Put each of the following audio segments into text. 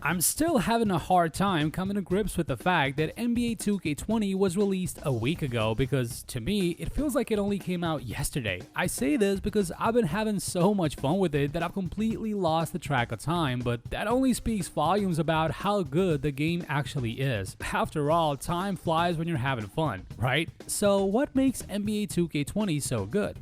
I'm still having a hard time coming to grips with the fact that NBA 2K20 was released a week ago because, to me, it feels like it only came out yesterday. I say this because I've been having so much fun with it that I've completely lost the track of time, but that only speaks volumes about how good the game actually is. After all, time flies when you're having fun, right? So what makes NBA 2K20 so good?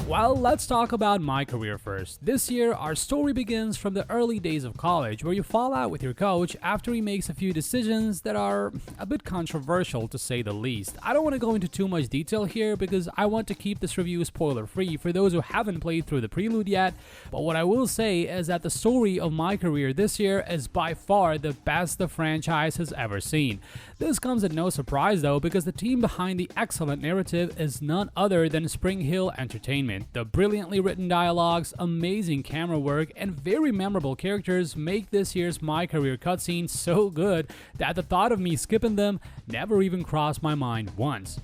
Well, let's talk about MyCAREER first. This year, our story begins from the early days of college, where you fall out with your coach after he makes a few decisions that are a bit controversial, to say the least. I don't want to go into too much detail here because I want to keep this review spoiler-free for those who haven't played through the prelude yet, but what I will say is that the story of MyCAREER this year is by far the best the franchise has ever seen. This comes at no surprise though, because the team behind the excellent narrative is none other than Spring Hill Entertainment. The brilliantly written dialogues, amazing camera work, and very memorable characters make this year's MyCAREER cutscenes so good that the thought of me skipping them never even crossed my mind once.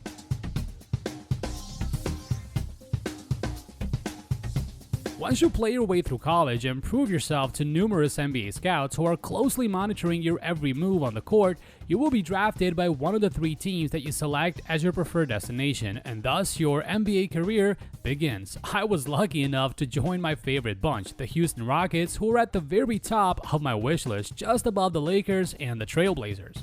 Once you play your way through college and prove yourself to numerous NBA scouts who are closely monitoring your every move on the court, you will be drafted by one of the three teams that you select as your preferred destination, and thus your NBA career begins. I was lucky enough to join my favorite bunch, the Houston Rockets, who are at the very top of my wish list, just above the Lakers and the Trailblazers.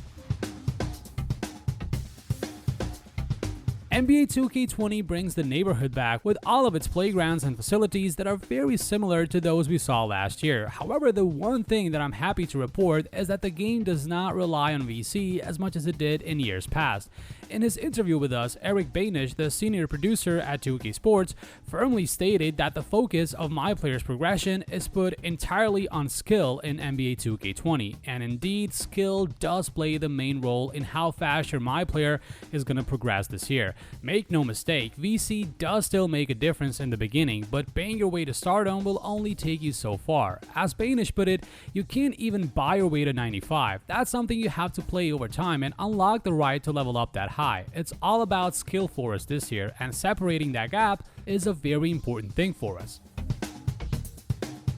NBA 2K20 brings the neighborhood back with all of its playgrounds and facilities that are very similar to those we saw last year. However, the one thing that I'm happy to report is that the game does not rely on VC as much as it did in years past. In his interview with us, Eric Banish, the senior producer at 2K Sports, firmly stated that the focus of MyPLAYER's progression is put entirely on skill in NBA 2K20, and indeed, skill does play the main role in how fast your MyPLAYER is going to progress this year. Make no mistake, VC does still make a difference in the beginning, but paying your way to stardom will only take you so far. As Banish put it, you can't even buy your way to 95. That's something you have to play over time and unlock the right to level up that high. It's all about skill for us this year, and separating that gap is a very important thing for us.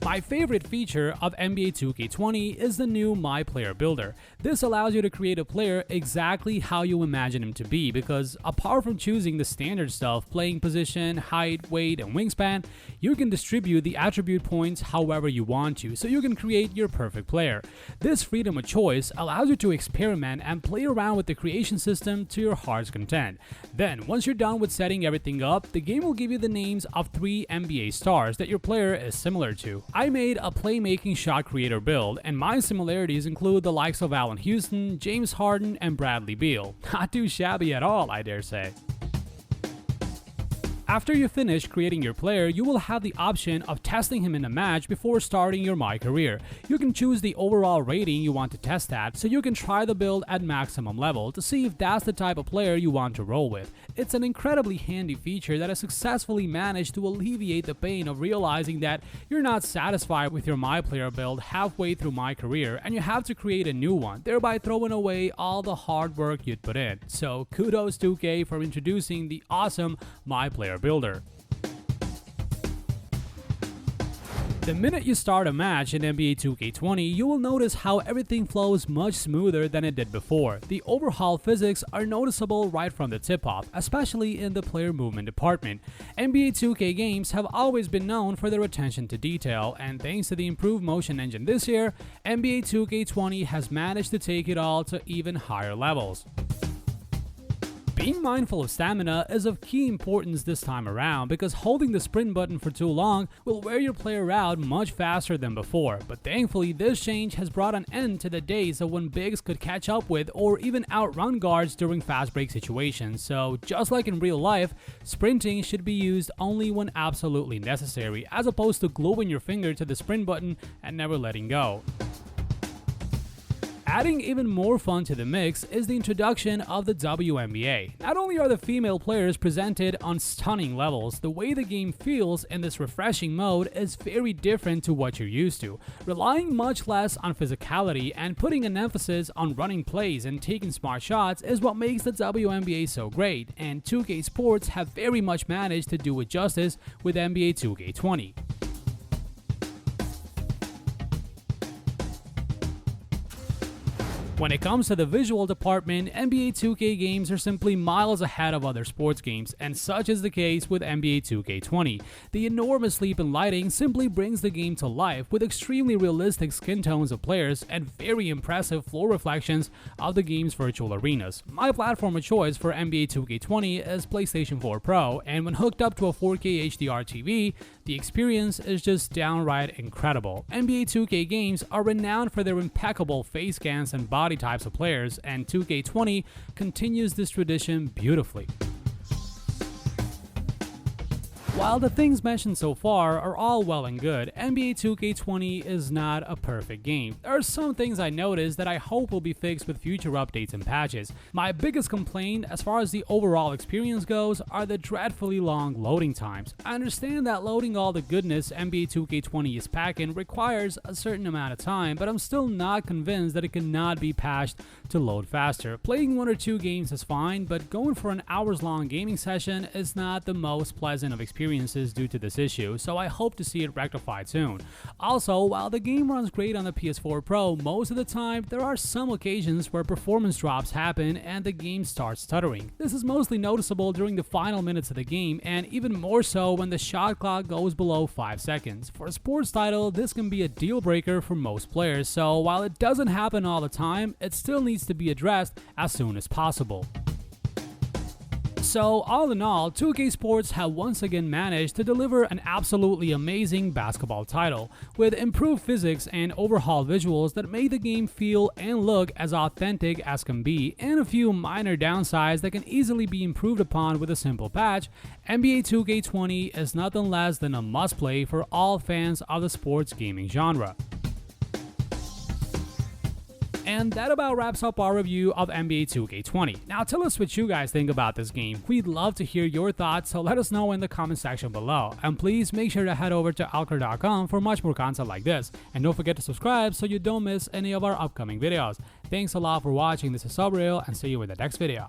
My favorite feature of NBA 2K20 is the new MyPLAYER Builder. This allows you to create a player exactly how you imagine him to be, because apart from choosing the standard stuff, playing position, height, weight, and wingspan, you can distribute the attribute points however you want to, so you can create your perfect player. This freedom of choice allows you to experiment and play around with the creation system to your heart's content. Then, once you're done with setting everything up, the game will give you the names of 3 NBA stars that your player is similar to. I made a playmaking shot creator build, and my similarities include the likes of Allen Houston, James Harden, and Bradley Beal. Not too shabby at all, I dare say. After you finish creating your player, you will have the option of testing him in a match before starting your MyCAREER. You can choose the overall rating you want to test at, so you can try the build at maximum level to see if that's the type of player you want to roll with. It's an incredibly handy feature that has successfully managed to alleviate the pain of realizing that you're not satisfied with your MyPLAYER build halfway through MyCAREER and you have to create a new one, thereby throwing away all the hard work you'd put in. So kudos 2K for introducing the awesome MyPLAYER Builder. The minute you start a match in NBA 2K20, you will notice how everything flows much smoother than it did before. The overhaul physics are noticeable right from the tip-off, especially in the player movement department. NBA 2K games have always been known for their attention to detail, and thanks to the improved motion engine this year, NBA 2K20 has managed to take it all to even higher levels. Being mindful of stamina is of key importance this time around, because holding the sprint button for too long will wear your player out much faster than before, but thankfully this change has brought an end to the days of when bigs could catch up with or even outrun guards during fast break situations, so just like in real life, sprinting should be used only when absolutely necessary, as opposed to gluing your finger to the sprint button and never letting go. Adding even more fun to the mix is the introduction of the WNBA. Not only are the female players presented on stunning levels, the way the game feels in this refreshing mode is very different to what you're used to, relying much less on physicality and putting an emphasis on running plays and taking smart shots is what makes the WNBA so great, and 2K Sports have very much managed to do it justice with NBA 2K20. When it comes to the visual department, NBA 2K games are simply miles ahead of other sports games, and such is the case with NBA 2K20. The enormous leap in lighting simply brings the game to life with extremely realistic skin tones of players and very impressive floor reflections of the game's virtual arenas. My platform of choice for NBA 2K20 is PlayStation 4 Pro, and when hooked up to a 4K HDR TV, the experience is just downright incredible. NBA 2K games are renowned for their impeccable face scans and body types of players, and 2K20 continues this tradition beautifully. While the things mentioned so far are all well and good, NBA 2K20 is not a perfect game. There are some things I noticed that I hope will be fixed with future updates and patches. My biggest complaint as far as the overall experience goes are the dreadfully long loading times. I understand that loading all the goodness NBA 2K20 is packing requires a certain amount of time, but I'm still not convinced that it cannot be patched to load faster. Playing 1 or 2 games is fine, but going for an hours-long gaming session is not the most pleasant of experiences due to this issue, so I hope to see it rectified soon. Also, while the game runs great on the PS4 Pro, most of the time there are some occasions where performance drops happen and the game starts stuttering. This is mostly noticeable during the final minutes of the game, and even more so when the shot clock goes below 5 seconds. For a sports title, this can be a deal breaker for most players, so while it doesn't happen all the time, it still needs to be addressed as soon as possible. So, all in all, 2K Sports have once again managed to deliver an absolutely amazing basketball title, with improved physics and overhauled visuals that make the game feel and look as authentic as can be, and a few minor downsides that can easily be improved upon with a simple patch. NBA 2K20 is nothing less than a must-play for all fans of the sports gaming genre. And that about wraps up our review of NBA 2K20. Now tell us what you guys think about this game. We'd love to hear your thoughts, so let us know in the comment section below. And please make sure to head over to altchargames.com for much more content like this. And don't forget to subscribe so you don't miss any of our upcoming videos. Thanks a lot for watching. This is Subrail, and see you in the next video.